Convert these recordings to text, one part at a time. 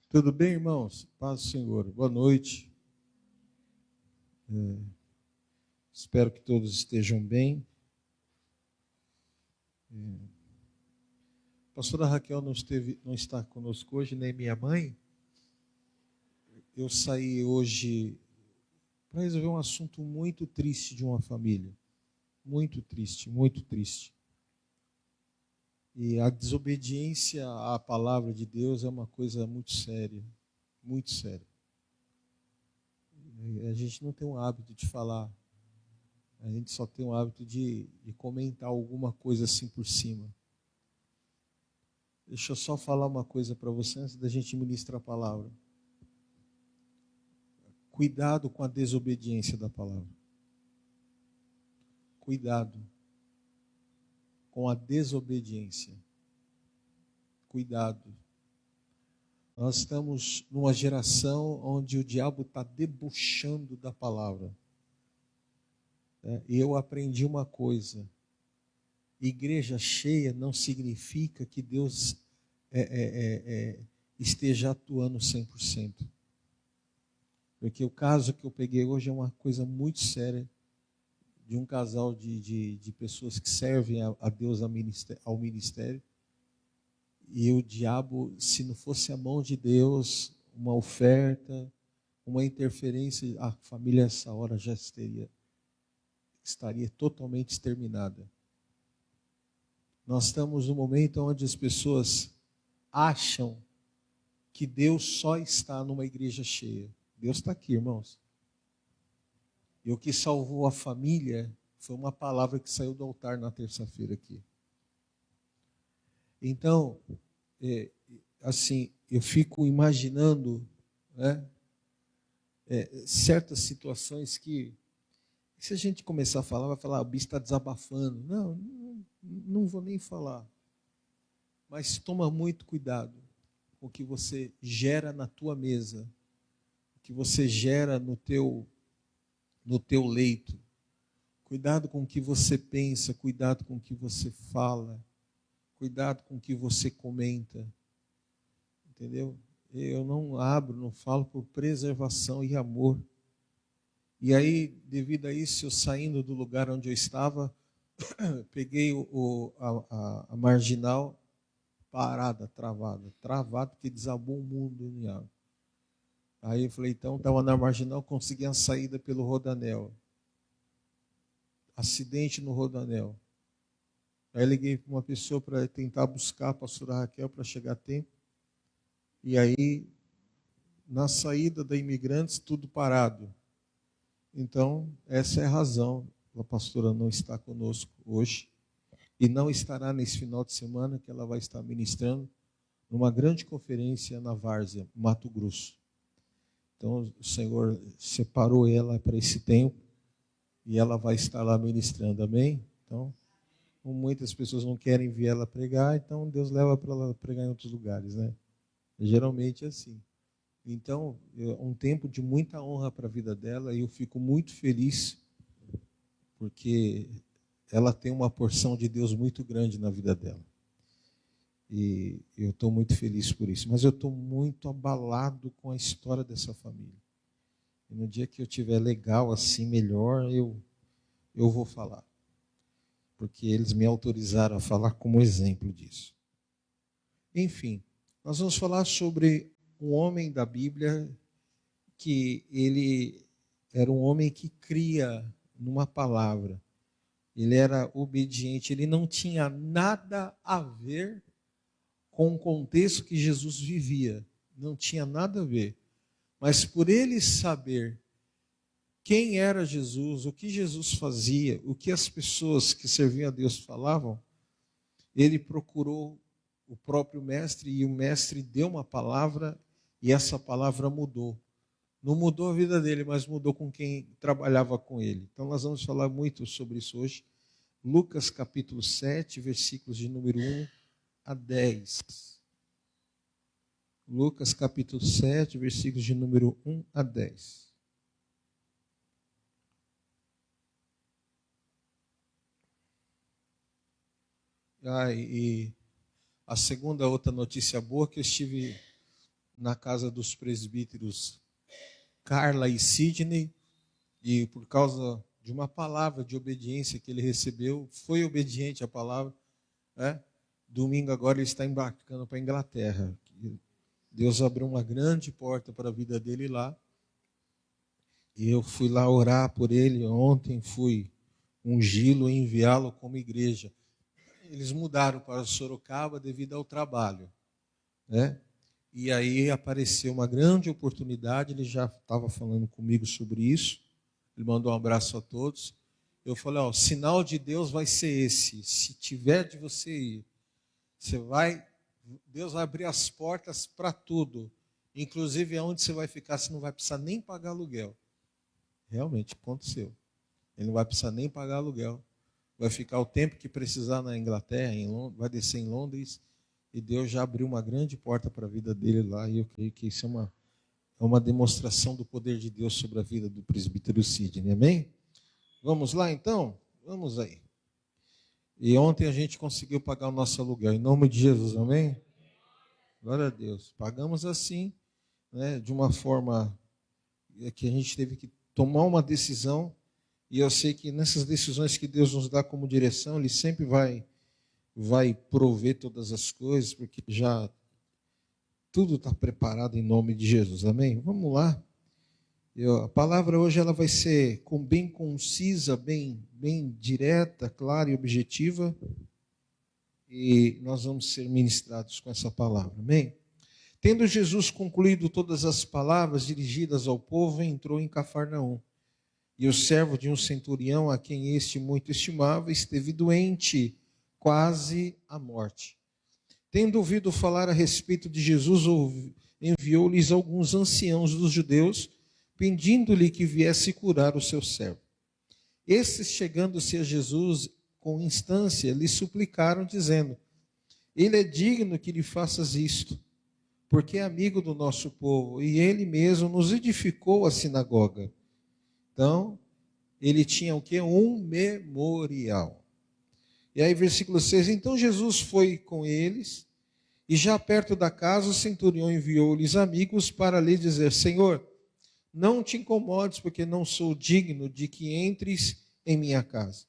Tudo bem, irmãos? Paz do Senhor. Boa noite. Espero que todos estejam bem. A pastora Raquel não está conosco hoje, nem minha mãe. Eu saí hoje para resolver um assunto muito triste de uma família. Muito triste, muito triste. E a desobediência à palavra de Deus é uma coisa muito séria, muito séria. A gente não tem o hábito de falar, a gente só tem o hábito de comentar alguma coisa assim por cima. Deixa eu só falar uma coisa para você antes da gente ministrar a palavra. Cuidado com a desobediência da palavra. Cuidado com a desobediência. Cuidado. Nós estamos numa geração onde o diabo está debochando da palavra. E eu aprendi uma coisa. Igreja cheia não significa que Deus esteja atuando 100%. Porque o caso que eu peguei hoje é uma coisa muito séria de um casal de pessoas que servem a Deus ao ministério. E o diabo, se não fosse a mão de Deus, uma oferta, uma interferência, a família essa hora já estaria totalmente exterminada. Nós estamos num momento onde as pessoas acham que Deus só está numa igreja cheia. Deus está aqui, irmãos. E o que salvou a família foi uma palavra que saiu do altar na terça-feira aqui. Então, assim, eu fico imaginando, certas situações que, se a gente começar a falar, vai falar, o bicho está desabafando. Não vou nem falar. Mas toma muito cuidado com o que você gera na tua mesa, o que você gera no teu leito. Cuidado com o que você pensa, cuidado com o que você fala, cuidado com o que você comenta. Entendeu? Eu não falo por preservação e amor. E aí, devido a isso, eu saindo do lugar onde eu estava, peguei a marginal parada, travada, porque desabou o mundo em água. Aí eu falei, então, estava na marginal, consegui a saída pelo Rodanel. Acidente no Rodanel. Aí liguei para uma pessoa para tentar buscar a pastora Raquel para chegar a tempo. E aí, na saída da Imigrantes, tudo parado. Então, essa é a razão. A pastora não está conosco hoje. E não estará nesse final de semana, que ela vai estar ministrando numa grande conferência na Várzea, Mato Grosso. Então, o Senhor separou ela para esse tempo e ela vai estar lá ministrando, amém? Então, como muitas pessoas não querem ver ela pregar, então Deus leva para ela pregar em outros lugares, né? Geralmente é assim. Então, é um tempo de muita honra para a vida dela e eu fico muito feliz porque ela tem uma porção de Deus muito grande na vida dela. E eu estou muito feliz por isso. Mas eu estou muito abalado com a história dessa família. E no dia que eu tiver legal, assim, melhor, eu vou falar. Porque eles me autorizaram a falar como exemplo disso. Enfim, nós vamos falar sobre um homem da Bíblia que ele era um homem que cria numa palavra. Ele era obediente, ele não tinha nada a ver com o contexto que Jesus vivia. Não tinha nada a ver. Mas por ele saber quem era Jesus, o que Jesus fazia, o que as pessoas que serviam a Deus falavam, ele procurou o próprio mestre e o mestre deu uma palavra e essa palavra mudou. Não mudou a vida dele, mas mudou com quem trabalhava com ele. Então nós vamos falar muito sobre isso hoje. Lucas capítulo 7, versículos de número 1 a 10. Lucas capítulo 7, versículos de número 1 a 10. E a segunda outra notícia boa que eu estive na casa dos presbíteros Carla e Sidney, e por causa de uma palavra de obediência que ele recebeu, foi obediente à palavra, né? Domingo agora ele está embarcando para a Inglaterra. Deus abriu uma grande porta para a vida dele lá. E eu fui lá orar por ele. Ontem fui ungí-lo e enviá-lo como igreja. Eles mudaram para Sorocaba devido ao trabalho, né? E aí apareceu uma grande oportunidade. Ele já estava falando comigo sobre isso. Ele mandou um abraço a todos. Eu falei, ó, o sinal de Deus vai ser esse. Se tiver de você ir, Deus vai abrir as portas para tudo. Inclusive aonde você vai ficar, você não vai precisar nem pagar aluguel. Realmente aconteceu. Ele não vai precisar nem pagar aluguel. Vai ficar o tempo que precisar na Inglaterra, vai descer em Londres. E Deus já abriu uma grande porta para a vida dele lá. E eu creio que isso é uma demonstração do poder de Deus sobre a vida do presbítero Sidney. Amém? Vamos lá então? Vamos aí. E ontem a gente conseguiu pagar o nosso aluguel. Em nome de Jesus, amém? Glória a Deus. Pagamos assim, né, de uma forma que a gente teve que tomar uma decisão. E eu sei que nessas decisões que Deus nos dá como direção, Ele sempre vai prover todas as coisas, porque já tudo está preparado em nome de Jesus. Amém? Vamos lá. A palavra hoje ela vai ser bem concisa, bem direta, clara e objetiva. E nós vamos ser ministrados com essa palavra. Amém? Tendo Jesus concluído todas as palavras dirigidas ao povo, entrou em Cafarnaum. E o servo de um centurião, a quem este muito estimava, esteve doente, quase à morte. Tendo ouvido falar a respeito de Jesus, enviou-lhes alguns anciãos dos judeus, pedindo-lhe que viesse curar o seu servo. Estes, chegando-se a Jesus com instância, lhe suplicaram, dizendo: Ele é digno que lhe faças isto, porque é amigo do nosso povo, e ele mesmo nos edificou a sinagoga. Então, ele tinha o quê? Um memorial. E aí, versículo 6, então Jesus foi com eles, e já perto da casa, o centurião enviou-lhes amigos para lhe dizer: Senhor, não te incomodes, porque não sou digno de que entres em minha casa.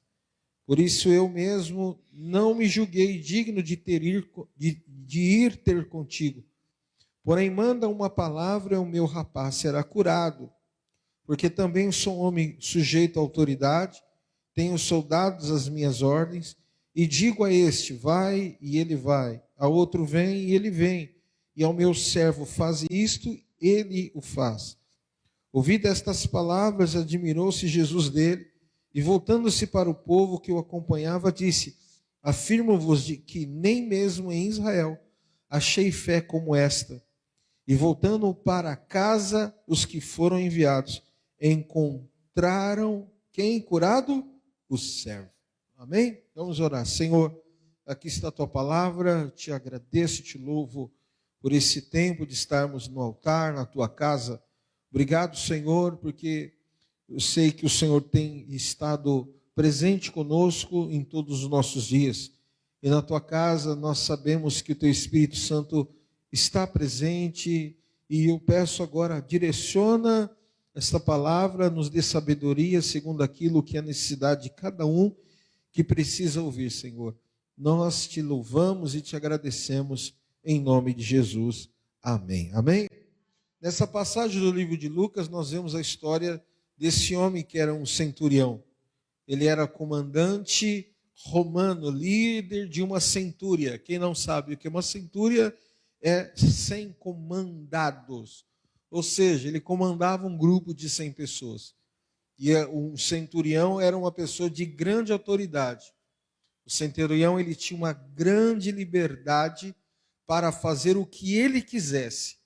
Por isso eu mesmo não me julguei digno de ir ter contigo. Porém, manda uma palavra e o meu rapaz será curado. Porque também sou um homem sujeito à autoridade, tenho soldados às minhas ordens, e digo a este, vai, e ele vai. A outro, vem, e ele vem. E ao meu servo, faz isto, ele o faz. Ouvidas estas palavras, admirou-se Jesus dele, e voltando-se para o povo que o acompanhava, disse: Afirmo-vos de que nem mesmo em Israel achei fé como esta. E voltando para casa, os que foram enviados encontraram quem curado? O servo. Amém? Vamos orar. Senhor, aqui está a tua palavra, te agradeço, te louvo por esse tempo de estarmos no altar, na tua casa. Obrigado, Senhor, porque eu sei que o Senhor tem estado presente conosco em todos os nossos dias. E na tua casa nós sabemos que o teu Espírito Santo está presente. E eu peço agora, direciona esta palavra, nos dê sabedoria segundo aquilo que é a necessidade de cada um que precisa ouvir, Senhor. Nós te louvamos e te agradecemos em nome de Jesus. Amém. Amém? Nessa passagem do livro de Lucas, nós vemos a história desse homem que era um centurião. Ele era comandante romano, líder de uma centúria. Quem não sabe o que é uma centúria, é 100 comandados. Ou seja, ele comandava um grupo de 100 pessoas. E um centurião era uma pessoa de grande autoridade. O centurião ele tinha uma grande liberdade para fazer o que ele quisesse.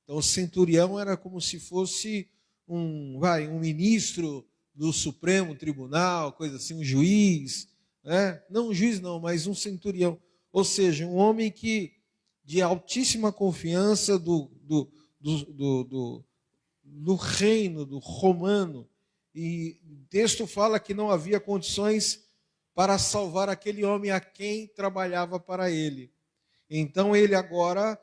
Então, o centurião era como se fosse um ministro do Supremo Tribunal, coisa assim, um juiz, né? Não um juiz não, mas um centurião. Ou seja, um homem que de altíssima confiança do reino do romano. E o texto fala que não havia condições para salvar aquele homem a quem trabalhava para ele. Então ele agora,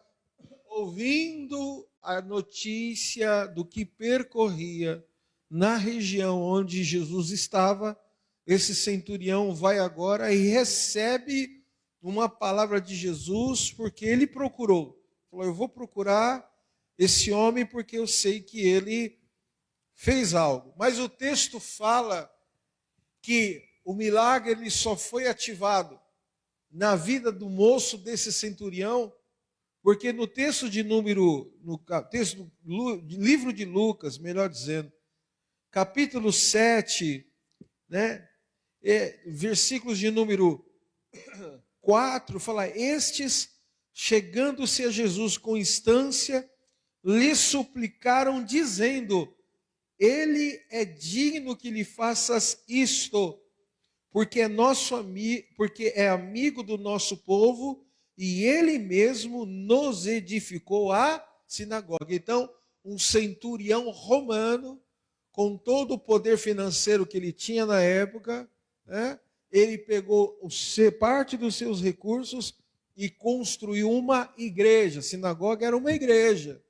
ouvindo a notícia do que percorria na região onde Jesus estava, esse centurião vai agora e recebe uma palavra de Jesus, porque ele procurou. Falou, eu vou procurar esse homem porque eu sei que ele fez algo. Mas o texto fala que o milagre ele só foi ativado na vida do moço desse centurião, porque no texto de número, no texto do livro de Lucas, melhor dizendo, capítulo 7, né, versículos de número 4, fala, estes, chegando-se a Jesus com instância, lhe suplicaram, dizendo, ele é digno que lhe faças isto, porque é amigo do nosso povo, e ele mesmo nos edificou a sinagoga. Então, um centurião romano, com todo o poder financeiro que ele tinha na época, né, ele pegou parte dos seus recursos e construiu uma igreja. A sinagoga era uma igreja.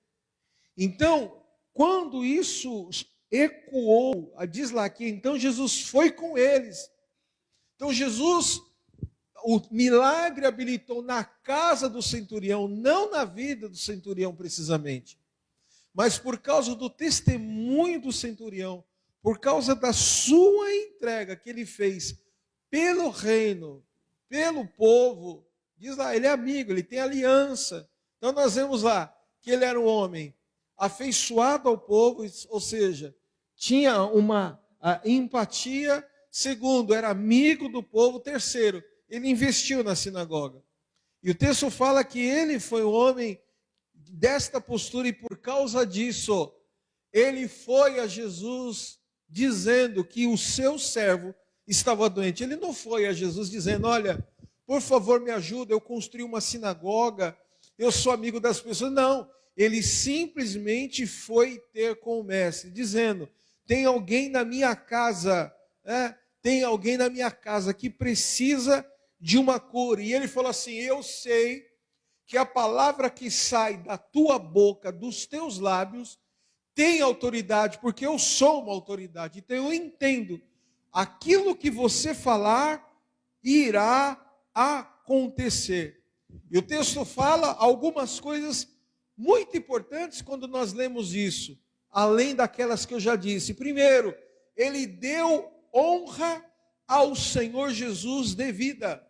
Então, quando isso ecoou, diz lá que então Jesus foi com eles. Então Jesus, o milagre habilitou na casa do centurião, não na vida do centurião precisamente, mas por causa do testemunho do centurião, por causa da sua entrega que ele fez pelo reino, pelo povo, diz lá, ele é amigo, ele tem aliança. Então nós vemos lá que ele era um homem afeiçoado ao povo, ou seja, tinha uma empatia. Segundo, era amigo do povo. Terceiro, ele investiu na sinagoga. E o texto fala que ele foi um homem desta postura e por causa disso, ele foi a Jesus dizendo que o seu servo estava doente. Ele não foi a Jesus dizendo, olha, por favor me ajuda, eu construí uma sinagoga, eu sou amigo das pessoas. Não, ele simplesmente foi ter com o mestre, dizendo, tem alguém na minha casa, tem alguém na minha casa que precisa de uma cura. E ele falou assim, eu sei que a palavra que sai da tua boca, dos teus lábios, tem autoridade, porque eu sou uma autoridade. Então eu entendo, aquilo que você falar irá acontecer. E o texto fala algumas coisas muito importantes quando nós lemos isso, além daquelas que eu já disse. Primeiro, ele deu honra ao Senhor Jesus devida.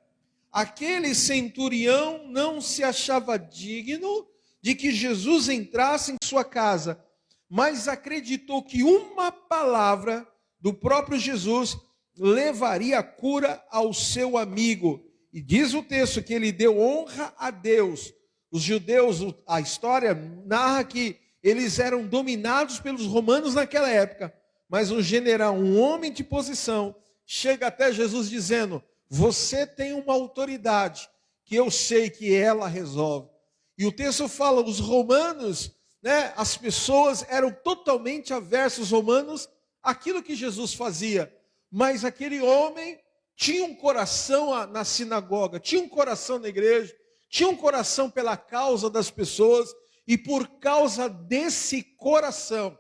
Aquele centurião não se achava digno de que Jesus entrasse em sua casa, mas acreditou que uma palavra do próprio Jesus levaria a cura ao seu amigo. E diz o texto que ele deu honra a Deus. Os judeus, a história narra que eles eram dominados pelos romanos naquela época, mas um general, um homem de posição, chega até Jesus dizendo, você tem uma autoridade que eu sei que ela resolve. E o texto fala, os romanos, né, as pessoas eram totalmente aversos, romanos, àquilo que Jesus fazia. Mas aquele homem tinha um coração na sinagoga, tinha um coração na igreja, tinha um coração pela causa das pessoas, e por causa desse coração,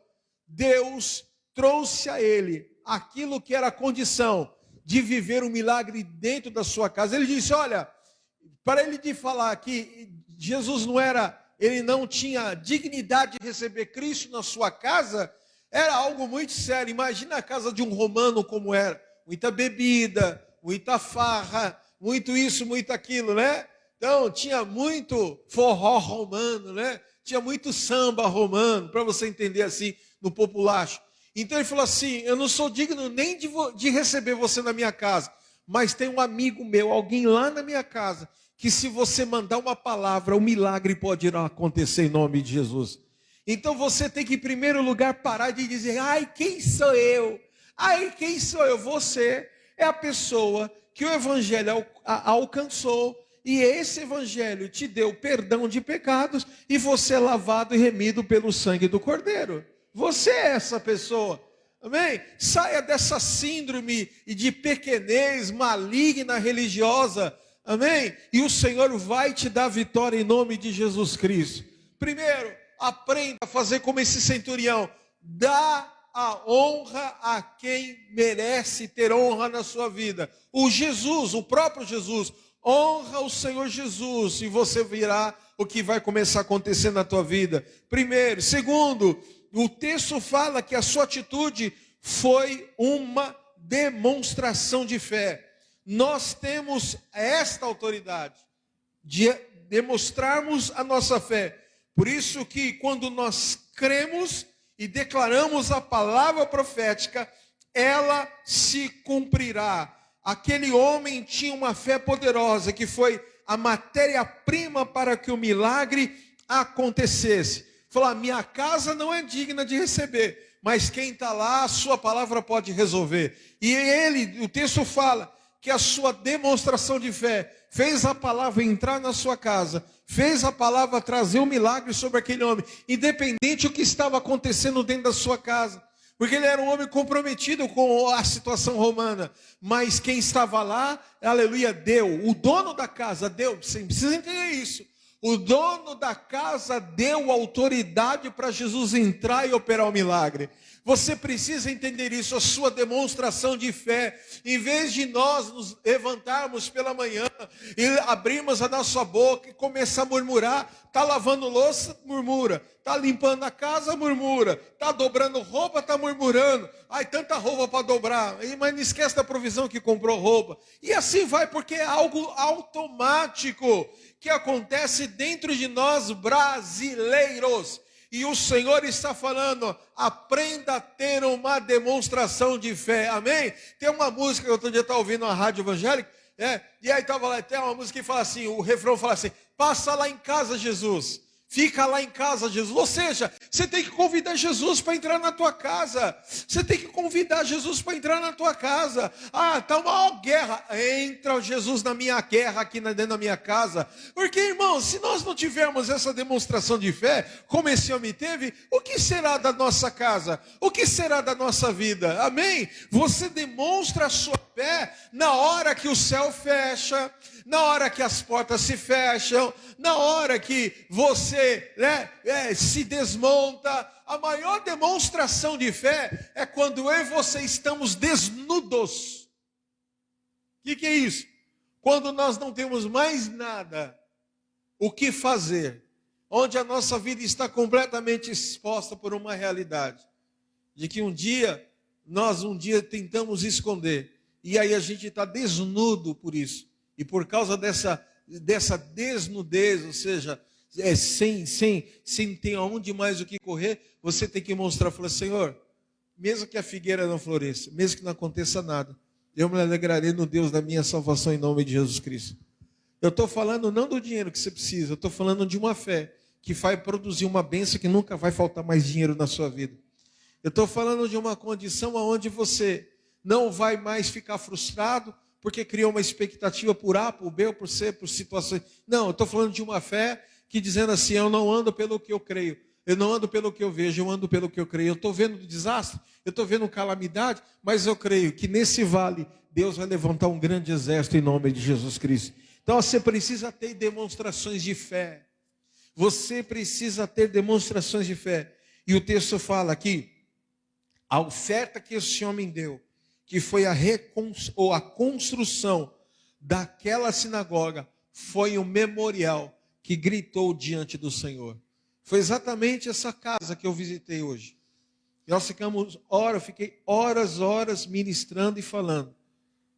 Deus trouxe a ele aquilo que era a condição de viver um milagre dentro da sua casa. Ele disse, olha, para ele de falar que Jesus ele não tinha dignidade de receber Cristo na sua casa, era algo muito sério. Imagina a casa de um romano como era, muita bebida, muita farra, muito isso, muito aquilo, né? Então, tinha muito forró romano, né? Tinha muito samba romano, para você entender assim, no populacho. Então ele falou assim, eu não sou digno nem de receber você na minha casa, mas tem um amigo meu, alguém lá na minha casa, que se você mandar uma palavra, o milagre pode ir acontecer em nome de Jesus. Então você tem que, em primeiro lugar, parar de dizer, ai, quem sou eu? Ai, quem sou eu? Você é a pessoa que o evangelho alcançou, e esse evangelho te deu perdão de pecados, e você é lavado e remido pelo sangue do Cordeiro. Você é essa pessoa, amém? Saia dessa síndrome de pequenez maligna religiosa, amém? E o Senhor vai te dar vitória em nome de Jesus Cristo. Primeiro, Aprenda a fazer como esse centurião. Dá a honra a quem merece ter honra na sua vida. O Jesus, o próprio Jesus. Honra o Senhor Jesus e você verá o que vai começar a acontecer na tua vida. Primeiro. Segundo, o texto fala que a sua atitude foi uma demonstração de fé. Nós temos esta autoridade de demonstrarmos a nossa fé. Por isso que quando nós cremos e declaramos a palavra profética, ela se cumprirá. Aquele homem tinha uma fé poderosa, que foi a matéria-prima para que o milagre acontecesse. Falou: minha casa não é digna de receber, mas quem está lá, a sua palavra pode resolver. E ele, o texto fala que a sua demonstração de fé fez a palavra entrar na sua casa, fez a palavra trazer um milagre sobre aquele homem, independente do que estava acontecendo dentro da sua casa, porque ele era um homem comprometido com a situação romana, mas quem estava lá, aleluia, deu. O dono da casa deu, você precisa entender isso. O dono da casa deu autoridade para Jesus entrar e operar o milagre. Você precisa entender isso, a sua demonstração de fé. Em vez de nós nos levantarmos pela manhã e abrirmos a nossa boca e começar a murmurar, está lavando louça, murmura. Está limpando a casa, murmura. Está dobrando roupa, está murmurando. Ai, tanta roupa para dobrar. Mas não esquece da provisão que comprou roupa. E assim vai, porque é algo automático que acontece dentro de nós brasileiros. E o Senhor está falando: aprenda a ter uma demonstração de fé. Amém? Tem uma música que eu outro dia estava ouvindo na rádio evangélica, e aí estava lá, tem uma música que fala assim, o refrão fala assim: passa lá em casa, Jesus. Fica lá em casa, Jesus. Ou seja, você tem que convidar Jesus para entrar na tua casa. Você tem que convidar Jesus para entrar na tua casa. Ah, está uma guerra. Entra Jesus na minha guerra aqui dentro da minha casa. Porque, irmão, se nós não tivermos essa demonstração de fé, como esse homem teve, o que será da nossa casa? O que será da nossa vida? Amém? Você demonstra a sua fé na hora que o céu fecha, na hora que as portas se fecham, na hora que você se desmonta. A maior demonstração de fé é quando eu e você estamos desnudos. O que é isso? Quando nós não temos mais nada o que fazer, onde a nossa vida está completamente exposta por uma realidade, de que um dia tentamos esconder, e aí a gente está desnudo por isso. E por causa dessa desnudez, ou seja, sem ter aonde mais o que correr, você tem que mostrar, falar: Senhor, mesmo que a figueira não floresça, mesmo que não aconteça nada, eu me alegrarei no Deus da minha salvação em nome de Jesus Cristo. Eu estou falando não do dinheiro que você precisa, eu estou falando de uma fé que vai produzir uma bênção que nunca vai faltar mais dinheiro na sua vida. Eu estou falando de uma condição onde você não vai mais ficar frustrado, porque criou uma expectativa por A, por B, ou por C, por situações. Não, eu estou falando de uma fé que dizendo assim: eu não ando pelo que eu creio, eu não ando pelo que eu vejo, eu ando pelo que eu creio. Eu estou vendo desastre, eu estou vendo calamidade, mas eu creio que nesse vale Deus vai levantar um grande exército em nome de Jesus Cristo. Então você precisa ter demonstrações de fé. Você precisa ter demonstrações de fé. E o texto fala aqui, a oferta que esse homem deu, que foi a construção daquela sinagoga, foi um memorial que gritou diante do Senhor. Foi exatamente essa casa que eu visitei hoje. Nós fiquei horas ministrando e falando.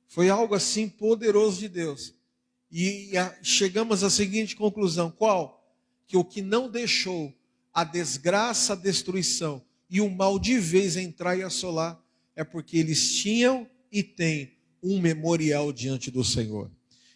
Foi algo assim poderoso de Deus. E chegamos à seguinte conclusão: qual? Que o que não deixou a desgraça, a destruição e o mal de vez entrar e assolar, é porque eles tinham e têm um memorial diante do Senhor.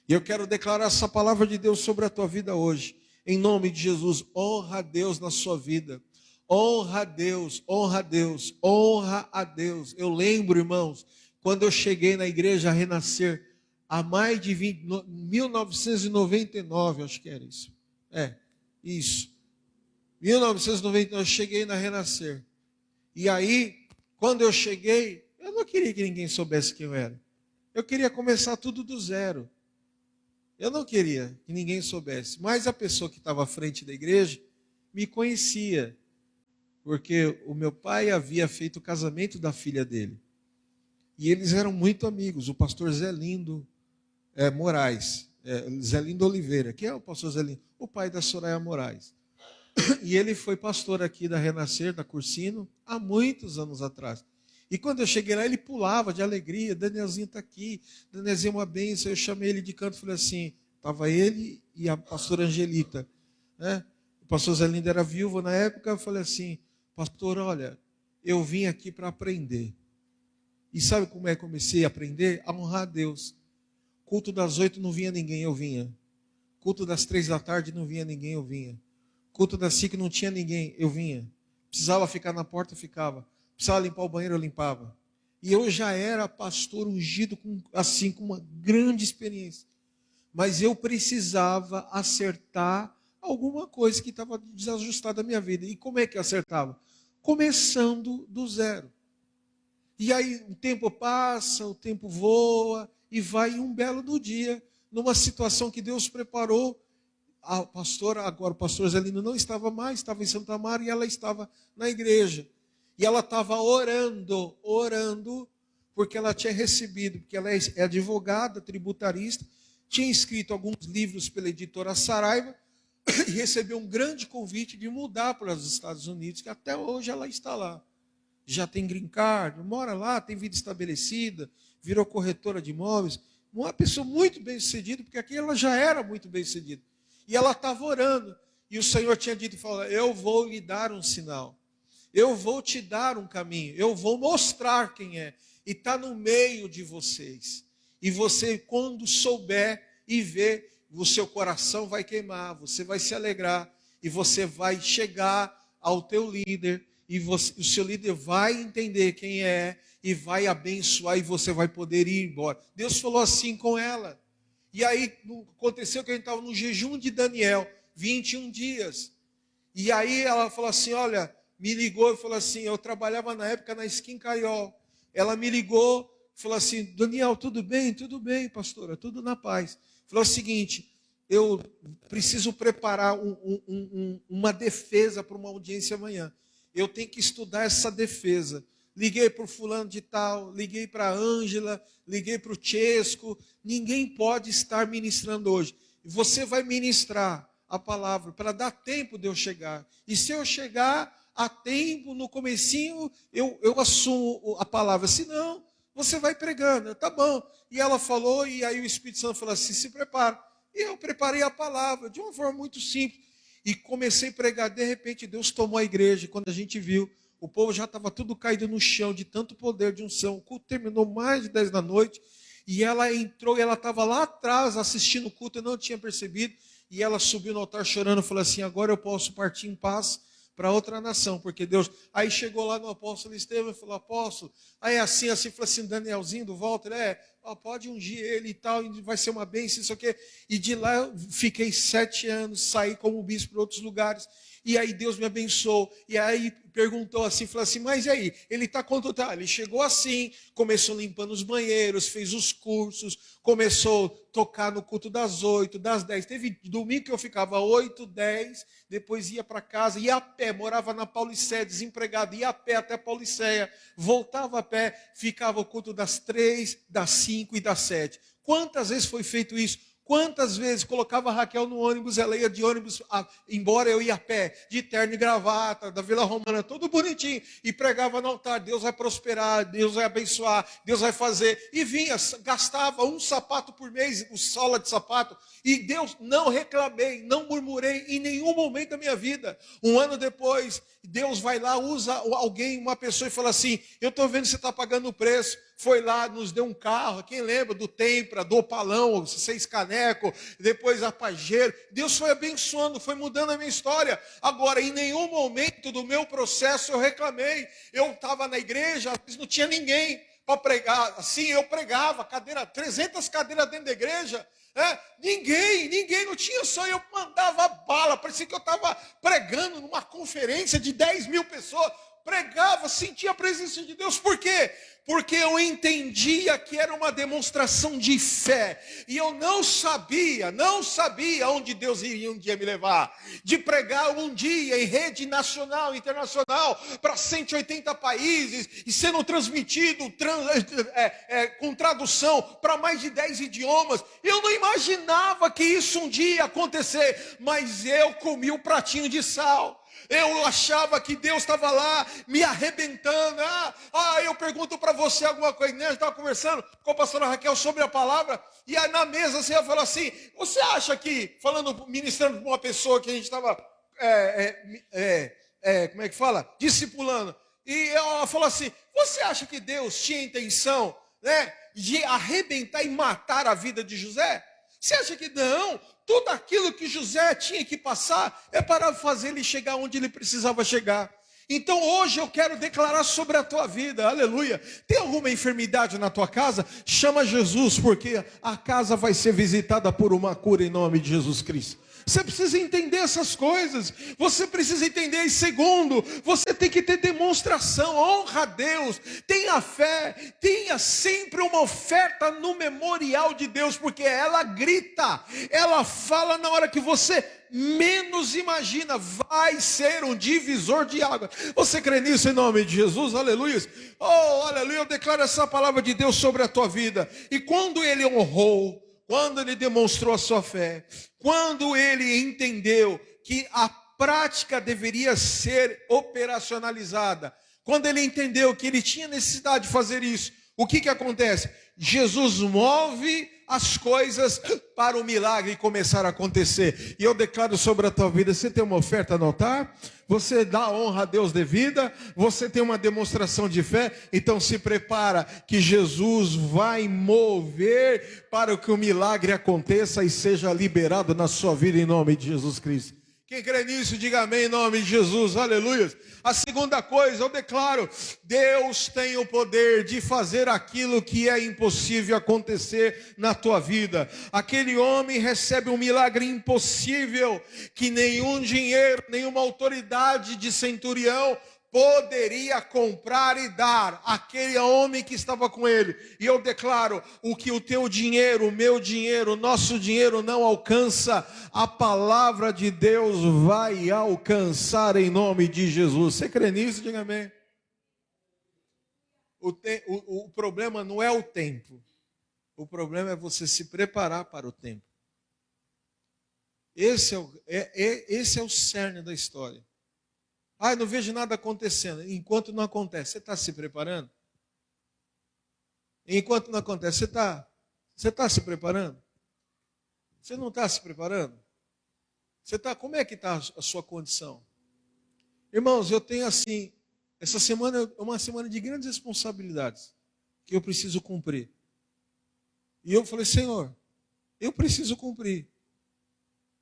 E eu quero declarar essa palavra de Deus sobre a tua vida hoje. Em nome de Jesus, honra a Deus na sua vida. Honra a Deus, honra a Deus, honra a Deus. Eu lembro, irmãos, quando eu cheguei na igreja Renascer, há mais de 1999, acho que era isso. Isso. 1999, eu cheguei na Renascer. E aí, quando eu cheguei, eu não queria que ninguém soubesse quem eu era. Eu queria começar tudo do zero. Eu não queria que ninguém soubesse. Mas a pessoa que estava à frente da igreja, me conhecia, porque o meu pai havia feito o casamento da filha dele. E eles eram muito amigos, o pastor Zé Lindo Moraes, Zé Lindo Oliveira, que é o pastor Zé Lindo, o pai da Soraya Moraes. E ele foi pastor aqui da Renascer, da Cursino, há muitos anos atrás. E quando eu cheguei lá, ele pulava de alegria, Danielzinho está aqui, Danielzinho é uma bênção. Eu chamei ele de canto e falei assim, estava ele e a pastora Angelita, né? O pastor Zé Lindo era viúvo na época, eu falei assim, pastor, olha, eu vim aqui para aprender. E sabe como é que comecei a aprender? A honrar a Deus. Culto das 8 não vinha ninguém, eu vinha. Culto das 3 da tarde não vinha ninguém, eu vinha. Culto das 5 não tinha ninguém, eu vinha. Precisava ficar na porta, eu ficava. Precisava limpar o banheiro, eu limpava. E eu já era pastor ungido com uma grande experiência. Mas eu precisava acertar alguma coisa que estava desajustada na minha vida. E como é que eu acertava? Começando do zero. E aí o tempo passa, o tempo voa, e vai um belo do dia, numa situação que Deus preparou. A pastora, agora o pastor Zelino não estava mais, estava em Santa Mara, e ela estava na igreja. E ela estava orando, porque ela tinha recebido, porque ela é advogada, tributarista, tinha escrito alguns livros pela editora Saraiva, e recebeu um grande convite de mudar para os Estados Unidos, que até hoje ela está lá. Já tem green card, mora lá, tem vida estabelecida, virou corretora de imóveis, uma pessoa muito bem sucedida, porque aqui ela já era muito bem sucedida. E ela estava orando, e o Senhor tinha dito, eu vou lhe dar um sinal, eu vou te dar um caminho, eu vou mostrar quem é, e está no meio de vocês. E você, quando souber e ver, o seu coração vai queimar, você vai se alegrar, e você vai chegar ao teu líder, e o seu líder vai entender quem é, e vai abençoar, e você vai poder ir embora. Deus falou assim com ela. E aí aconteceu que a gente estava no jejum de Daniel, 21 dias. E aí ela falou assim, olha, me ligou e falou assim, eu trabalhava na época na Skin Caiol. Ela me ligou, falou assim, Daniel, tudo bem? Tudo bem, pastora, tudo na paz. Falou o seguinte, eu preciso preparar uma defesa para uma audiência amanhã. Eu tenho que estudar essa defesa. Liguei para o fulano de tal, liguei para a Ângela, liguei para o Chesco. Ninguém pode estar ministrando hoje. Você vai ministrar a palavra para dar tempo de eu chegar. E se eu chegar a tempo, no comecinho, eu assumo a palavra. Se não, você vai pregando. Tá bom. E ela falou, e aí o Espírito Santo falou assim, se prepara. E eu preparei a palavra de uma forma muito simples. E comecei a pregar. De repente, Deus tomou a igreja. Quando a gente viu, o povo já estava tudo caído no chão, de tanto poder de unção. O culto terminou mais de 10 da noite. E ela entrou, e ela estava lá atrás assistindo o culto, eu não tinha percebido. E ela subiu no altar chorando, falou assim, agora eu posso partir em paz para outra nação, porque Deus... Aí chegou lá no apóstolo Estevão e falou, apóstolo, aí assim, falou assim, Danielzinho do Walter, pode ungir ele e tal, e vai ser uma bênção, isso aqui. E de lá eu fiquei 7 anos, saí como bispo para outros lugares, e aí Deus me abençoou, e aí perguntou assim, falou assim, mas e aí, ele está quanto tá? Ele chegou assim, começou limpando os banheiros, fez os cursos, começou a tocar no culto das 8, das 10, teve domingo que eu ficava 8, 10, depois ia para casa, ia a pé, morava na Paulicéia, desempregado, ia a pé até Paulicéia, voltava a pé, ficava o culto das 3, das 5 e das 7. Quantas vezes foi feito isso? Quantas vezes colocava a Raquel no ônibus, ela ia de ônibus, embora eu ia a pé, de terno e gravata, da Vila Romana, tudo bonitinho, e pregava no altar, Deus vai prosperar, Deus vai abençoar, Deus vai fazer, e vinha, gastava um sapato por mês, sola de sapato, e Deus, não reclamei, não murmurei em nenhum momento da minha vida. Um ano depois, Deus vai lá, usa alguém, uma pessoa, e fala assim, eu estou vendo que você está pagando o preço, foi lá, nos deu um carro, quem lembra do Tempra, do Opalão, 6 caneco, depois a Pajero. Deus foi abençoando, foi mudando a minha história. Agora, em nenhum momento do meu processo eu reclamei. Eu estava na igreja, não tinha ninguém para pregar. Assim, eu pregava, 300 cadeiras dentro da igreja. Ninguém, não tinha, só eu mandava bala. Parecia que eu estava pregando numa conferência de 10 mil pessoas. pregava, sentia a presença de Deus. Por quê? Porque eu entendia que era uma demonstração de fé. E eu não sabia onde Deus iria um dia me levar. De pregar um dia em rede nacional, internacional, para 180 países, e sendo transmitido com tradução para mais de 10 idiomas. Eu não imaginava que isso um dia ia acontecer, mas eu comi o pratinho de sal. Eu achava que Deus estava lá me arrebentando. Eu pergunto para você alguma coisa, né? A gente estava conversando com a pastora Raquel sobre a palavra, e aí na mesa você ia falar assim: você acha que, ministrando para uma pessoa que a gente estava, como é que fala? Discipulando, e ela falou assim: você acha que Deus tinha intenção, né, de arrebentar e matar a vida de José? Você acha que não? Tudo aquilo que José tinha que passar é para fazer ele chegar onde ele precisava chegar. Então hoje eu quero declarar sobre a tua vida, aleluia. Tem alguma enfermidade na tua casa? Chama Jesus, porque a casa vai ser visitada por uma cura em nome de Jesus Cristo. Você precisa entender essas coisas. Você precisa entender. E segundo, você tem que ter demonstração. Honra a Deus. Tenha fé. Tenha sempre uma oferta no memorial de Deus, porque ela grita, ela fala na hora que você menos imagina. Vai ser um divisor de água. Você crê nisso em nome de Jesus? Aleluia. Oh, aleluia. Eu declaro essa palavra de Deus sobre a tua vida. E quando ele honrou, quando ele demonstrou a sua fé, quando ele entendeu que a prática deveria ser operacionalizada, quando ele entendeu que ele tinha necessidade de fazer isso, o que acontece? Jesus move as coisas para o milagre começar a acontecer. E eu declaro sobre a tua vida: você tem uma oferta no altar, você dá honra a Deus devida, você tem uma demonstração de fé, então se prepara que Jesus vai mover para que o milagre aconteça e seja liberado na sua vida em nome de Jesus Cristo. Quem crê nisso, diga amém em nome de Jesus, aleluia. A segunda coisa, eu declaro: Deus tem o poder de fazer aquilo que é impossível acontecer na tua vida. Aquele homem recebe um milagre impossível, que nenhum dinheiro, nenhuma autoridade de centurião poderia comprar e dar aquele homem que estava com ele. E eu declaro: o que o teu dinheiro, o meu dinheiro, o nosso dinheiro não alcança, a palavra de Deus vai alcançar em nome de Jesus. Você crê nisso? Diga amém. O problema não é o tempo. O problema é você se preparar para o tempo. Esse é o cerne da história. Não vejo nada acontecendo. Enquanto não acontece, você está se preparando? Enquanto não acontece, você está se preparando? Você não está se preparando? Como é que está a sua condição? Irmãos, eu tenho assim, essa semana é uma semana de grandes responsabilidades que eu preciso cumprir. E eu falei: Senhor, eu preciso cumprir,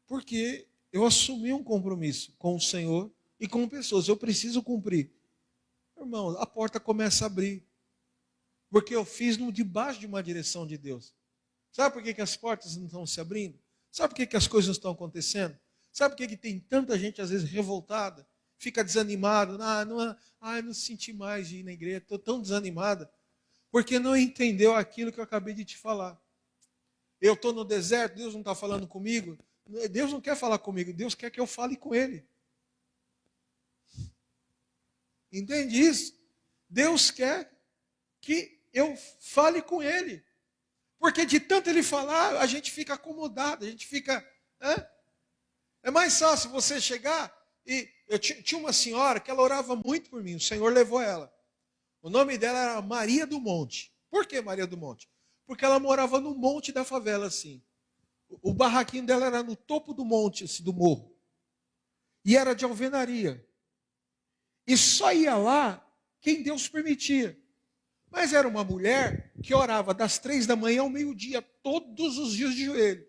porque eu assumi um compromisso com o Senhor e com pessoas. Eu preciso cumprir. Irmão, a porta começa a abrir, porque eu fiz debaixo de uma direção de Deus. Sabe por que as portas não estão se abrindo? Sabe por que as coisas não estão acontecendo? Sabe por que tem tanta gente às vezes revoltada, fica desanimada? Não senti mais de ir na igreja, estou tão desanimada, porque não entendeu aquilo que eu acabei de te falar. Eu estou no deserto, Deus não está falando comigo. Deus não quer falar comigo, Deus quer que eu fale com Ele. Entende isso? Deus quer que eu fale com Ele. Porque de tanto Ele falar, a gente fica acomodado, a gente fica... É mais fácil você chegar e... Eu tinha uma senhora que ela orava muito por mim, o Senhor levou ela. O nome dela era Maria do Monte. Por que Maria do Monte? Porque ela morava no monte da favela, assim. O barraquinho dela era no topo do monte, assim, do morro. E era de alvenaria. E só ia lá quem Deus permitia. Mas era uma mulher que orava das 3 da manhã ao meio-dia, todos os dias de joelho.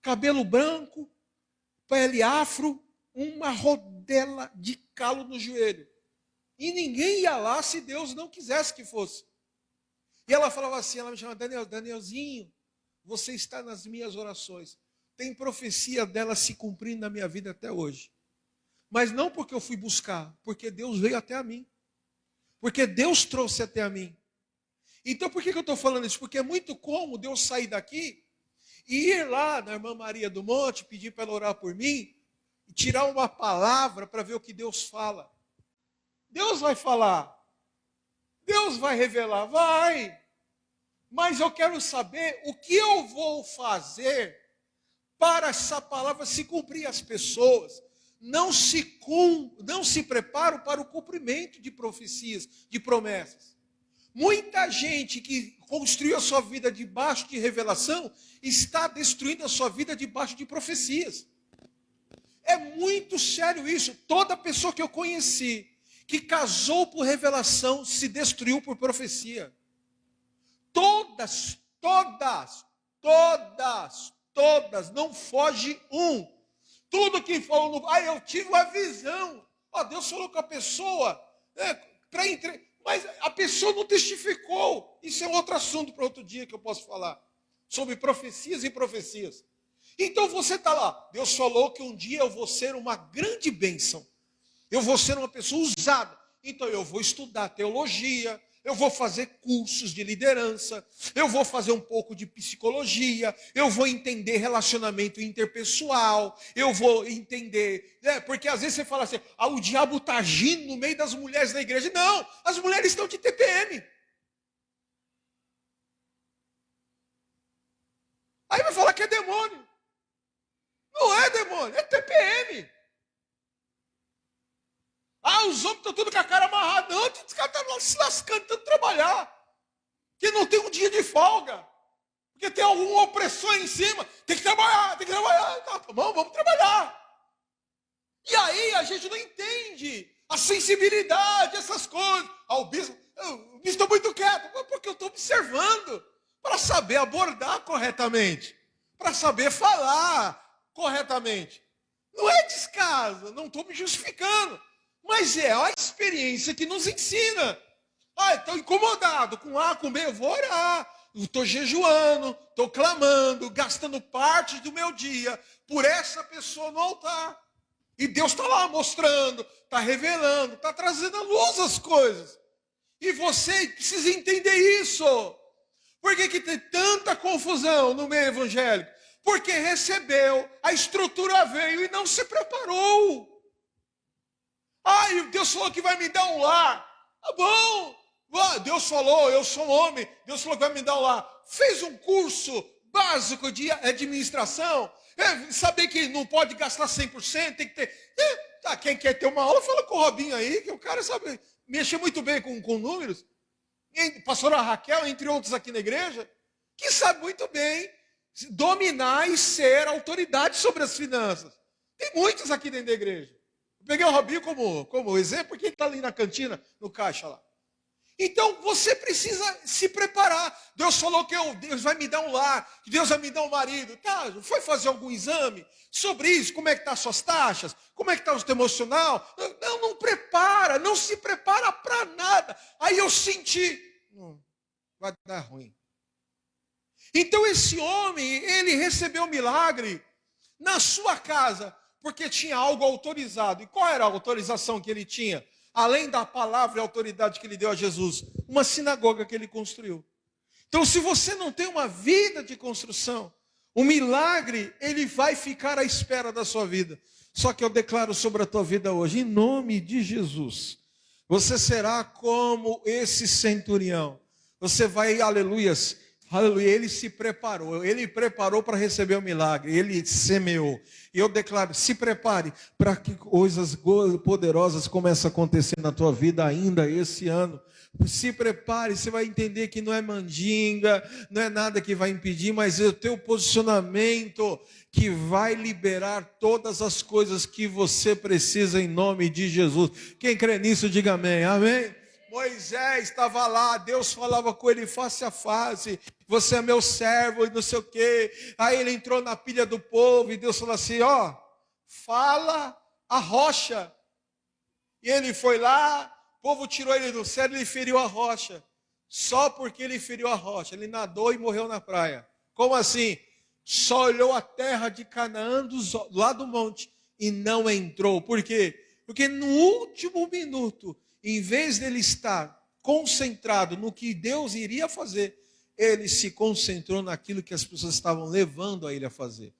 Cabelo branco, pele afro, uma rodela de calo no joelho. E ninguém ia lá se Deus não quisesse que fosse. E ela falava assim, ela me chamava: Danielzinho, você está nas minhas orações. Tem profecia dela se cumprindo na minha vida até hoje. Mas não porque eu fui buscar, porque Deus veio até a mim. Porque Deus trouxe até a mim. Então por que eu estou falando isso? Porque é muito cômodo eu sair daqui e ir lá na irmã Maria do Monte, pedir para ela orar por mim, e tirar uma palavra para ver o que Deus fala. Deus vai falar. Deus vai revelar, vai. Mas eu quero saber o que eu vou fazer para essa palavra se cumprir. As pessoas não se preparam para o cumprimento de profecias, de promessas. Muita gente que construiu a sua vida debaixo de revelação está destruindo a sua vida debaixo de profecias. É muito sério isso. Toda pessoa que eu conheci que casou por revelação se destruiu por profecia. Todas, não foge um. Tudo que falou, eu tive uma visão. Deus falou com a pessoa, mas a pessoa não testificou. Isso é outro assunto para outro dia que eu posso falar. Sobre profecias e profecias. Então você está lá, Deus falou que um dia eu vou ser uma grande bênção. Eu vou ser uma pessoa usada. Então eu vou estudar teologia, eu vou fazer cursos de liderança, eu vou fazer um pouco de psicologia, eu vou entender relacionamento interpessoal, eu vou entender, porque às vezes você fala assim, o diabo está agindo no meio das mulheres da igreja. Não, as mulheres estão de TPM. Aí vai falar que é demônio. Não é demônio, é TPM. Os homens estão tudo com a cara amarrada. Não, os caras estão se lascando, tanto trabalhar. Que não tem um dia de folga. Porque tem alguma opressão em cima. Tem que trabalhar. Tá bom, vamos trabalhar. E aí a gente não entende a sensibilidade, essas coisas. O bispo está muito quieto. Porque eu estou observando. Para saber abordar corretamente. Para saber falar corretamente. Não é descaso, não estou me justificando. Mas é a experiência que nos ensina. Estou incomodado com A, com B, eu vou orar. Estou jejuando, estou clamando, gastando parte do meu dia por essa pessoa no altar. E Deus está lá mostrando, está revelando, está trazendo à luz as coisas. E você precisa entender isso. Por que tem tanta confusão no meio evangélico? Porque recebeu, a estrutura veio e não se preparou. Deus falou que vai me dar um lar. Tá bom. Deus falou, eu sou um homem. Deus falou que vai me dar um lar. Fez um curso básico de administração. Saber que não pode gastar 100%, tem que ter. Quem quer ter uma aula, fala com o Robinho aí, que o cara sabe mexer muito bem com números. Pastora Raquel, entre outros aqui na igreja, que sabe muito bem dominar e ser autoridade sobre as finanças. Tem muitos aqui dentro da igreja. Eu peguei o Robinho como exemplo, porque ele está ali na cantina, no caixa lá. Então, você precisa se preparar. Deus falou que Deus vai me dar um lar, que Deus vai me dar um marido. Foi fazer algum exame sobre isso? Como é que estão as suas taxas? Como é que está o teu emocional? Não prepara, não se prepara para nada. Aí eu senti, vai dar ruim. Então, esse homem, ele recebeu um milagre na sua casa, porque tinha algo autorizado. E qual era a autorização que ele tinha? Além da palavra e autoridade que ele deu a Jesus, uma sinagoga que ele construiu. Então, se você não tem uma vida de construção, o milagre, ele vai ficar à espera da sua vida. Só que eu declaro sobre a tua vida hoje, em nome de Jesus, você será como esse centurião. Você vai, aleluias, aleluia, ele se preparou, ele preparou para receber o milagre, ele semeou. E eu declaro, se prepare para que coisas poderosas comecem a acontecer na tua vida ainda esse ano. Se prepare, você vai entender que não é mandinga, não é nada que vai impedir, mas é o teu posicionamento que vai liberar todas as coisas que você precisa em nome de Jesus. Quem crê nisso, diga amém. Amém? Moisés estava lá, Deus falava com ele face a face, você é meu servo e não sei o quê. Aí ele entrou na pilha do povo e Deus falou assim, fala a rocha. E ele foi lá, o povo tirou ele do céu e ele feriu a rocha. Só porque ele feriu a rocha, ele nadou e morreu na praia. Como assim? Só olhou a terra de Canaã lá do monte e não entrou. Por quê? Porque no último minuto, em vez dele estar concentrado no que Deus iria fazer, ele se concentrou naquilo que as pessoas estavam levando a ele a fazer.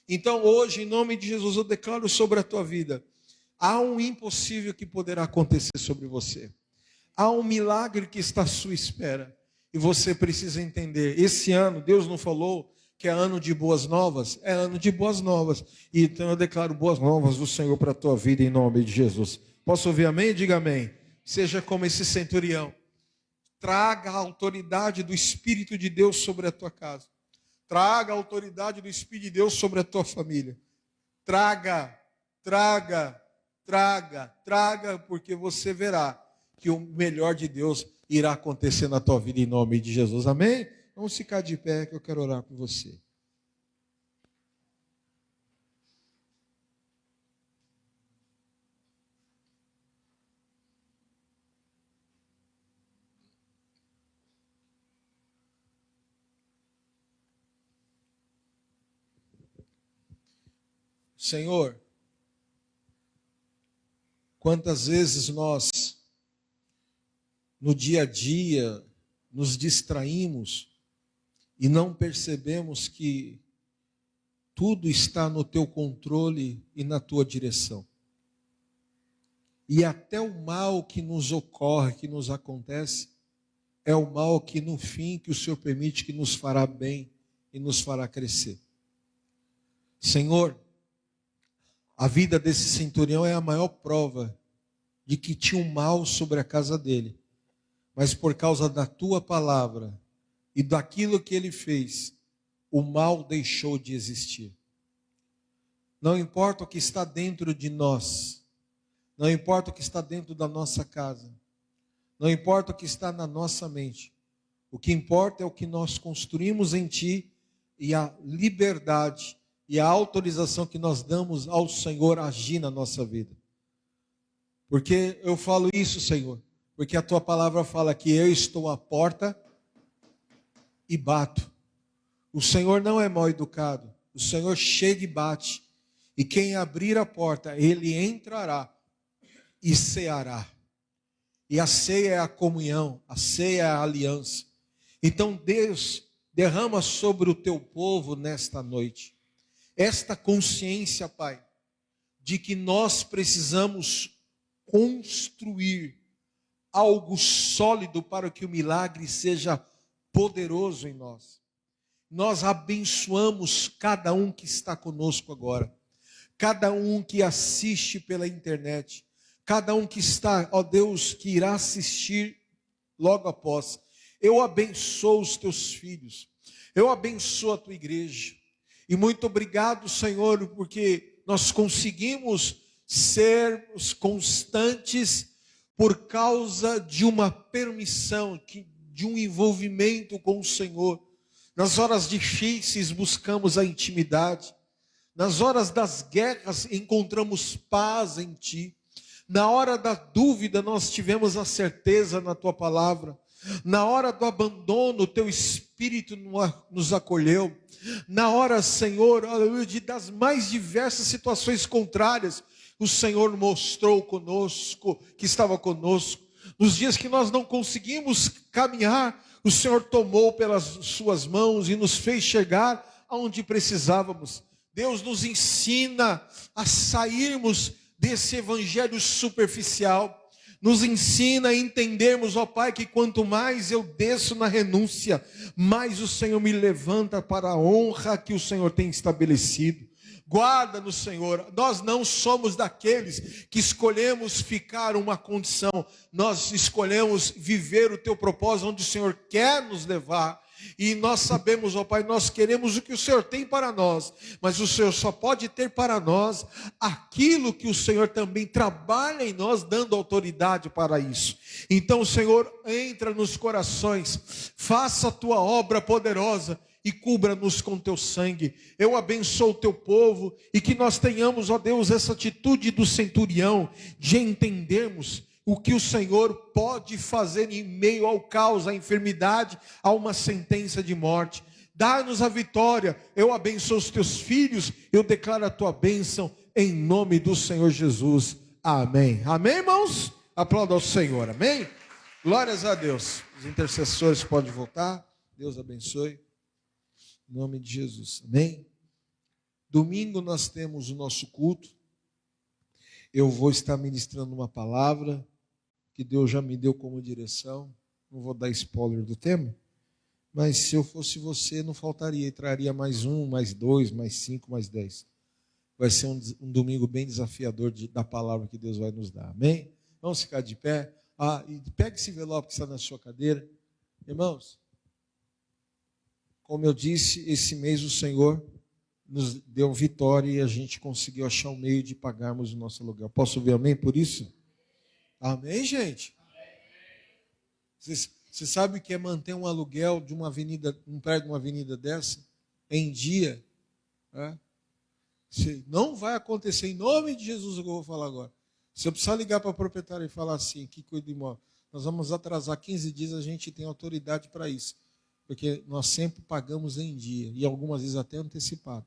Então hoje, em nome de Jesus, eu declaro sobre a tua vida, há um impossível que poderá acontecer sobre você. Há um milagre que está à sua espera. E você precisa entender, esse ano, Deus não falou que é ano de boas novas? É ano de boas novas. E então eu declaro boas novas do Senhor para a tua vida, em nome de Jesus. Posso ouvir amém? Diga amém. Seja como esse centurião. Traga a autoridade do Espírito de Deus sobre a tua casa. Traga a autoridade do Espírito de Deus sobre a tua família. Traga, porque você verá que o melhor de Deus irá acontecer na tua vida em nome de Jesus. Amém? Vamos ficar de pé que eu quero orar por você. Senhor, quantas vezes nós, no dia a dia, nos distraímos e não percebemos que tudo está no teu controle e na tua direção. E até o mal que nos ocorre, que nos acontece, é o mal que no fim que o Senhor permite que nos fará bem e nos fará crescer. Senhor, a vida desse centurião é a maior prova de que tinha um mal sobre a casa dele. Mas por causa da tua palavra e daquilo que ele fez, o mal deixou de existir. Não importa o que está dentro de nós, não importa o que está dentro da nossa casa, não importa o que está na nossa mente, o que importa é o que nós construímos em ti e a liberdade e a autorização que nós damos ao Senhor agir na nossa vida. Porque eu falo isso, Senhor, porque a tua palavra fala que eu estou à porta e bato. O Senhor não é mal educado, o Senhor chega e bate. E quem abrir a porta, ele entrará e ceará. E a ceia é a comunhão, a ceia é a aliança. Então Deus derrama sobre o teu povo nesta noite esta consciência, Pai, de que nós precisamos construir algo sólido para que o milagre seja poderoso em nós. Nós abençoamos cada um que está conosco agora, cada um que assiste pela internet, cada um que está, ó Deus, que irá assistir logo após. Eu abençoo os teus filhos, eu abençoo a tua igreja. E muito obrigado, Senhor, porque nós conseguimos ser constantes por causa de uma permissão, de um envolvimento com o Senhor. Nas horas difíceis buscamos a intimidade. Nas horas das guerras encontramos paz em Ti. Na hora da dúvida nós tivemos a certeza na Tua palavra. Na hora do abandono, o Teu Espírito nos acolheu. Na hora, Senhor, das mais diversas situações contrárias, o Senhor mostrou conosco, que estava conosco. Nos dias que nós não conseguimos caminhar, o Senhor tomou pelas suas mãos e nos fez chegar aonde precisávamos. Deus nos ensina a sairmos desse evangelho superficial. Nos ensina a entendermos, ó Pai, que quanto mais eu desço na renúncia, mais o Senhor me levanta para a honra que o Senhor tem estabelecido. Guarda-nos, Senhor. Nós não somos daqueles que escolhemos ficar uma condição. Nós escolhemos viver o Teu propósito onde o Senhor quer nos levar. E nós sabemos, ó Pai, nós queremos o que o Senhor tem para nós, mas o Senhor só pode ter para nós aquilo que o Senhor também trabalha em nós, dando autoridade para isso. Então, Senhor, entra nos corações, faça a Tua obra poderosa e cubra-nos com Teu sangue. Eu abençoo o Teu povo e que nós tenhamos, ó Deus, essa atitude do centurião de entendermos o que o Senhor pode fazer em meio ao caos, à enfermidade, a uma sentença de morte. Dá-nos a vitória. Eu abençoo os teus filhos, eu declaro a tua bênção em nome do Senhor Jesus. Amém. Amém, irmãos? Aplauda ao Senhor. Amém? Glórias a Deus. Os intercessores podem voltar. Deus abençoe. Em nome de Jesus. Amém? Domingo nós temos o nosso culto. Eu vou estar ministrando uma palavra que Deus já me deu como direção. Não vou dar spoiler do tema, mas se eu fosse você, não faltaria. E traria mais 1, mais 2, mais 5, mais 10. Vai ser um domingo bem desafiador da palavra que Deus vai nos dar. Amém? Vamos ficar de pé. E pega esse envelope que está na sua cadeira. Irmãos, como eu disse, esse mês o Senhor nos deu vitória e a gente conseguiu achar um meio de pagarmos o nosso aluguel. Posso ouvir amém por isso? Amém, gente? Você sabe o que é manter um aluguel de uma avenida, um prédio de uma avenida dessa, em dia? Não vai acontecer, em nome de Jesus, o que eu vou falar agora. Se eu precisar ligar para o proprietário e falar assim, que cuida do imóvel, nós vamos atrasar 15 dias, a gente tem autoridade para isso. Porque nós sempre pagamos em dia, e algumas vezes até antecipado.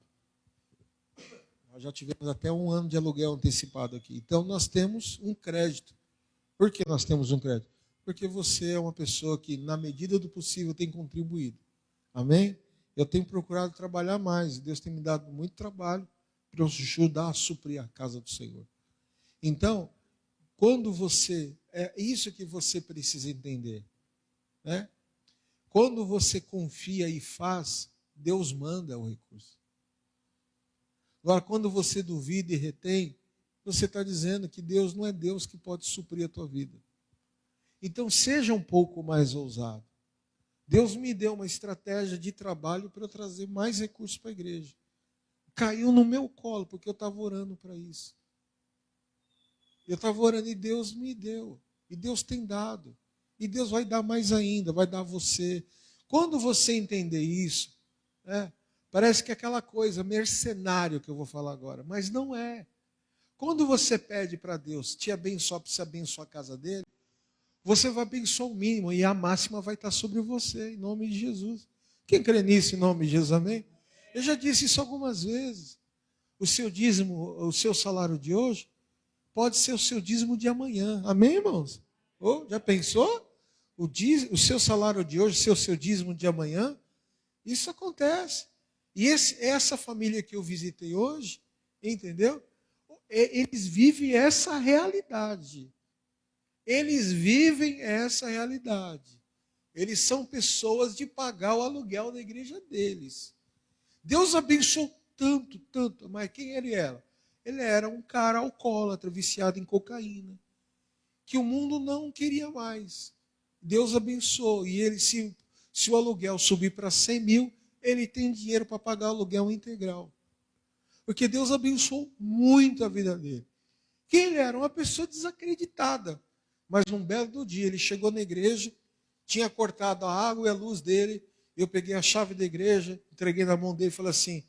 Nós já tivemos até 1 ano de aluguel antecipado aqui. Então nós temos um crédito. Por que nós temos um crédito? Porque você é uma pessoa que, na medida do possível, tem contribuído. Amém? Eu tenho procurado trabalhar mais. Deus tem me dado muito trabalho para eu ajudar a suprir a casa do Senhor. Então, quando você... É isso que você precisa entender. Né? Quando você confia e faz, Deus manda o recurso. Agora, quando você duvida e retém, você está dizendo que Deus não é Deus que pode suprir a tua vida. Então, seja um pouco mais ousado. Deus me deu uma estratégia de trabalho para eu trazer mais recursos para a igreja. Caiu no meu colo, porque eu estava orando para isso. Eu estava orando e Deus me deu. E Deus tem dado. E Deus vai dar mais ainda, vai dar a você. Quando você entender isso, parece que é aquela coisa mercenário que eu vou falar agora, mas não é. Quando você pede para Deus te abençoar, para você abençoar a casa dele, você vai abençoar o mínimo e a máxima vai estar sobre você, em nome de Jesus. Quem crê nisso, em nome de Jesus, amém? Eu já disse isso algumas vezes. O seu dízimo, o seu salário de hoje, pode ser o seu dízimo de amanhã. Amém, irmãos? Já pensou? O seu salário de hoje ser o seu dízimo de amanhã? Isso acontece. E essa família que eu visitei hoje, entendeu? Eles vivem essa realidade. Eles vivem essa realidade. Eles são pessoas de pagar o aluguel da igreja deles. Deus abençoou tanto, tanto. Mas quem ele era? Ele era um cara alcoólatra, viciado em cocaína, que o mundo não queria mais. Deus abençoou. E ele, se o aluguel subir para 100 mil, ele tem dinheiro para pagar o aluguel integral. Porque Deus abençoou muito a vida dele. Que ele era uma pessoa desacreditada. Mas um belo dia ele chegou na igreja, tinha cortado a água e a luz dele. Eu peguei a chave da igreja, entreguei na mão dele e falei assim: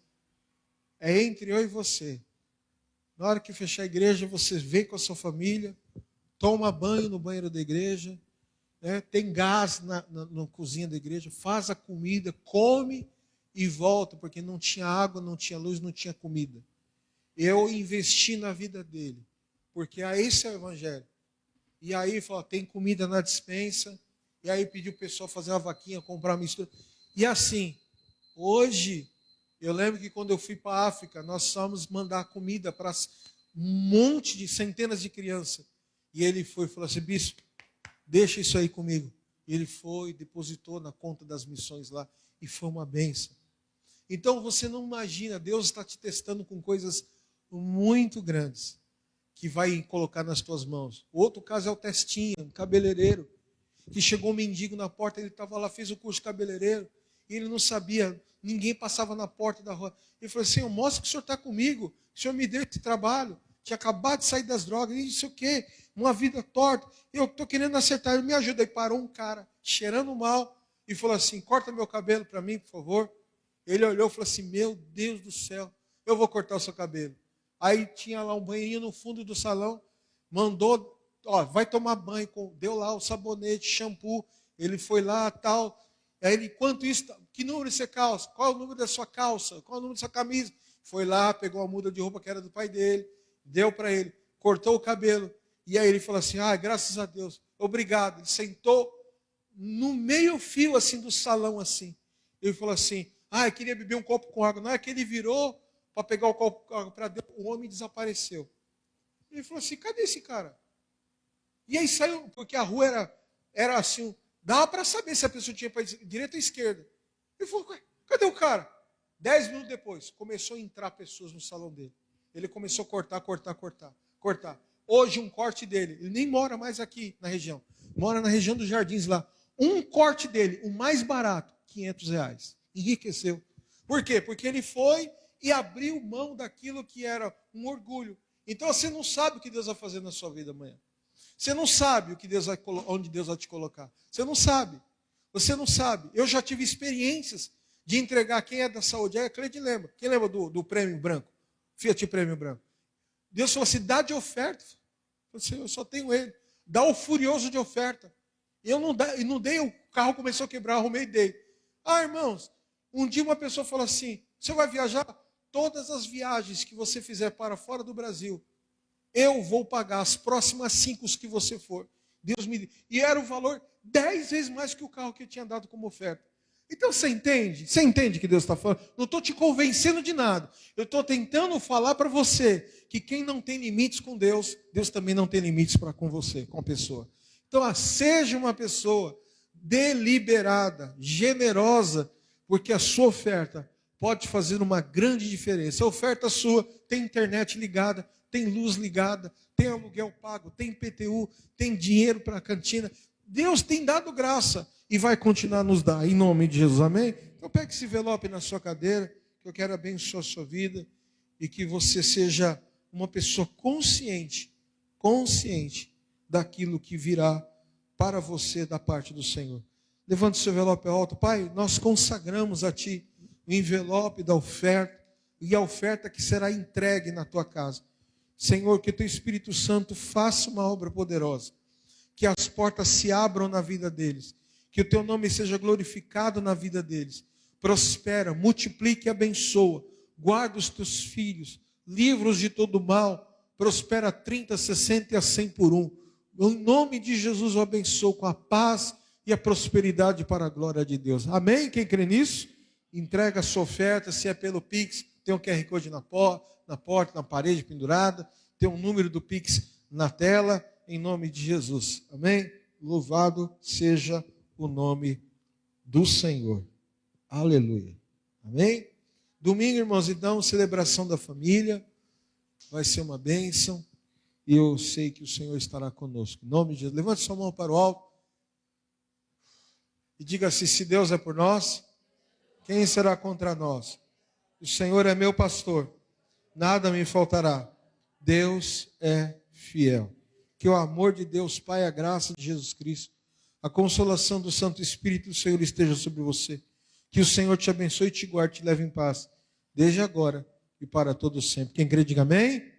é entre eu e você. Na hora que fechar a igreja, você vem com a sua família, toma banho no banheiro da igreja, tem gás na cozinha da igreja, faz a comida, come e volta, porque não tinha água, não tinha luz, não tinha comida. Eu investi na vida dele, porque esse é o evangelho. E aí falou, tem comida na despensa, e aí pediu o pessoal fazer uma vaquinha, comprar mistura. E assim, hoje, eu lembro que quando eu fui para a África, nós fomos mandar comida para um monte de centenas de crianças. E ele foi e falou assim: bispo, deixa isso aí comigo. E ele foi, depositou na conta das missões lá, e foi uma bênção. Então você não imagina, Deus está te testando com coisas muito grandes, que vai colocar nas tuas mãos. O outro caso é o Testinha, um cabeleireiro, que chegou um mendigo na porta, ele estava lá, fez o curso de cabeleireiro, e ele não sabia, ninguém passava na porta da rua. Ele falou assim: mostra que o senhor está comigo, o senhor me deu esse trabalho, tinha acabado de sair das drogas, e não sei o quê, uma vida torta, eu estou querendo acertar, ele me ajuda. Aí parou um cara, cheirando mal, e falou assim: corta meu cabelo para mim, por favor. Ele olhou e falou assim: meu Deus do céu, eu vou cortar o seu cabelo. Aí tinha lá um banheirinho no fundo do salão, mandou, vai tomar banho, deu lá o sabonete, shampoo, ele foi lá, tal. Aí ele, enquanto isso, que número você calça? Qual é o número da sua calça? Qual é o número da sua camisa? Foi lá, pegou a muda de roupa que era do pai dele, deu para ele. cortou o cabelo. E aí ele falou assim, graças a Deus, obrigado. Ele sentou no meio fio assim do salão assim. Ele falou assim, eu queria beber um copo com água. Não é que ele virou para pegar o copo com água para dentro, o homem desapareceu. Ele falou assim, cadê esse cara? E aí saiu, porque a rua era assim, dava para saber se a pessoa tinha para direita ou esquerda. Ele falou, cadê o cara? 10 minutos depois, começou a entrar pessoas no salão dele. Ele começou a cortar. Hoje um corte dele, ele nem mora mais aqui na região, mora na região dos Jardins lá. Um corte dele, o mais barato, R$500. Enriqueceu. Por quê? Porque ele foi e abriu mão daquilo que era um orgulho. Então você não sabe o que Deus vai fazer na sua vida amanhã. Você não sabe onde Deus vai te colocar. Você não sabe. Eu já tive experiências de entregar. Quem é da saúde? A Cleide lembra. Quem lembra do prêmio branco? Fiat Prêmio Branco. Deus falou assim, dá de oferta. Eu falei assim, eu só tenho ele. Dá o furioso de oferta. Eu não dei, o carro começou a quebrar, arrumei e dei. Irmãos, um dia uma pessoa falou assim, você vai viajar? Todas as viagens que você fizer para fora do Brasil, eu vou pagar as próximas 5 que você for. Deus me... E era o valor 10 vezes mais que o carro que eu tinha dado como oferta. Então você entende? Você entende que Deus está falando? Não estou te convencendo de nada. Eu estou tentando falar para você que quem não tem limites com Deus, Deus também não tem limites para com você, com a pessoa. Então, seja uma pessoa deliberada, generosa, porque a sua oferta pode fazer uma grande diferença. A oferta sua tem internet ligada, tem luz ligada, tem aluguel pago, tem IPTU, tem dinheiro para a cantina. Deus tem dado graça e vai continuar a nos dar, em nome de Jesus, amém? Então pegue esse envelope na sua cadeira, que eu quero abençoar a sua vida e que você seja uma pessoa consciente daquilo que virá para você da parte do Senhor. Levante o seu envelope alto. Pai, nós consagramos a Ti o envelope da oferta e a oferta que será entregue na Tua casa. Senhor, que o Teu Espírito Santo faça uma obra poderosa, que as portas se abram na vida deles, que o Teu nome seja glorificado na vida deles. Prospera, multiplica e abençoa, guarda os Teus filhos, livra-os de todo mal, prospera 30, 60 e a 100 por um. Em nome de Jesus eu abençoo com a paz e a prosperidade para a glória de Deus. Amém? Quem crê nisso? Entrega a sua oferta, se é pelo Pix, tem um QR Code na porta, na parede pendurada, tem um número do Pix na tela, em nome de Jesus. Amém? Louvado seja o nome do Senhor. Aleluia. Amém? Domingo, irmãos, então, celebração da família. Vai ser uma bênção. E eu sei que o Senhor estará conosco. Em nome de Jesus. Levante sua mão para o alto. E diga assim, se Deus é por nós, quem será contra nós? O Senhor é meu pastor. Nada me faltará. Deus é fiel. Que o amor de Deus, Pai, a graça de Jesus Cristo, a consolação do Santo Espírito do Senhor esteja sobre você. Que o Senhor te abençoe e te guarde, te leve em paz, desde agora e para todo sempre. Quem crê, diga amém.